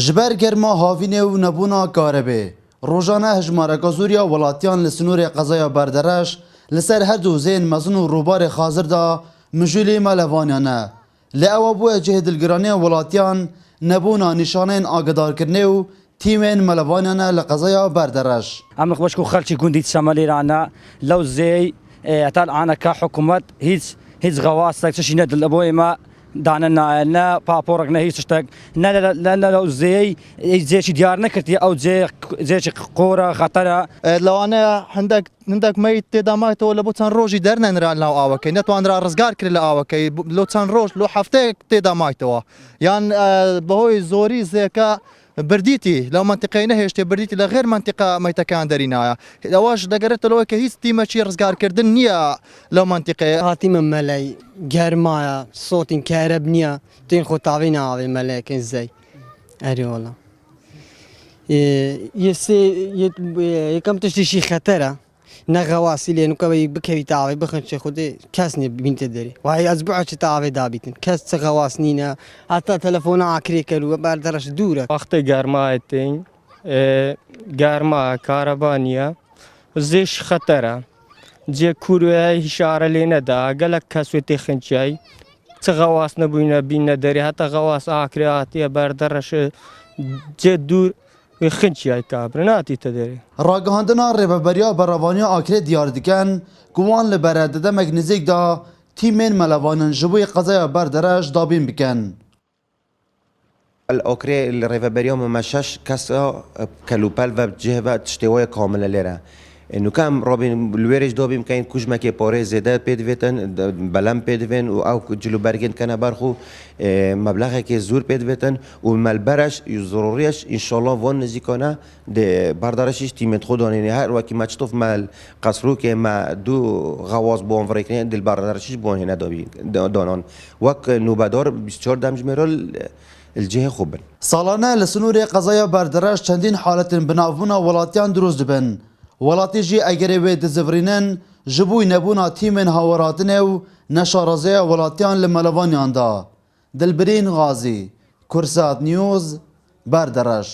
جبر گرما هاوینه و نبونا کاربه روزانه هجمارکا زوریا ولاتیان لسنور قضایا بردرش لسر هر دو زین مزن و روبار خازر دا مجولی ملوانیانه لعوا بو جهد الگرانی ولاتیان نبونا نشانین آگدار کرنه و تیمین ملوانیانه لقضایا بردرش ام خوشكو خلشي كونديت شمالي رانا لو زي اتال انا كحكومه هيز غواصك شي ند الابوي ما دانا نا بابورك هي تشتاق لا لو زي شي ديارنا كرتي او زي قوره خطره لو انا عندك ميت تدامات ولا بوتان روجي درنا نرا لا اوكي نتوان را رزقار كل لا اوكي لو تان روج لو حفته تدامات يعني بهوي زوري زيكا برديتي لو منطقه نهشت برديتي لغير منطقه ميتا كان درينايا لواش دقرت لو كهيس تيما شي رزقار كردن نيا لو منطقه هاتي من ملاي جرمايا صوت كهربنيا تين خو تعوينا على ملاك ازاي اري والله يكم تشتي شي خطره نغواسي لانه كوي بكري تعوي بخنش خدي كاسني بنت دري وهي اسبوع تعوي دابيتن كاس غواسنينا حتى تلفون عكريكل وبردرش دوره وقت گرمایتین گرما کاربانیا زیش خطره جه کوروی اشاره لینه دا گلک کسوی تخنچای تغواس نبوینا بین داری حتی غواس عکریاتی بردرش جه دور خنچای کابرناتی تدری راگهاندنا ریبریا براوانیا آکری دیار دیکن گوان لبرده ده مگنزیک دا تیمین ملوانن جبوی قضایا بردرش دابین بکن الأوكري الريفابريو ممشاش كاسا كالوبال وبجه و تشتوي كامل لره انه كم روبين الويرج دوبي مكاين كوج ماكي بوري زيدا بيدفيتن بلام بيدفين او جلو برجن كان برخو مبلغ كي زور بيدفيتن والملبرش ضروريش ان شاء الله فون نزيكونا دي بردارشش تيمت خداني هر وقت ما تشوف مال قصرو كي ما دو غواص بون فريكين دل بردارشش بون هنا دوبي دانان وقت نوبدار 24 دمجمرال الجهه خوبن سالانه لسنور قضایا بردرش چندین حالتن بناونا ولاتیان دروز دبن ولاتی جی اگری وی دزورینن جبوی نبونا تیمن هاوراتنه و نشارازه ولاتیان لملوانیان دا دلبرین غازی کرسات نیوز بردرش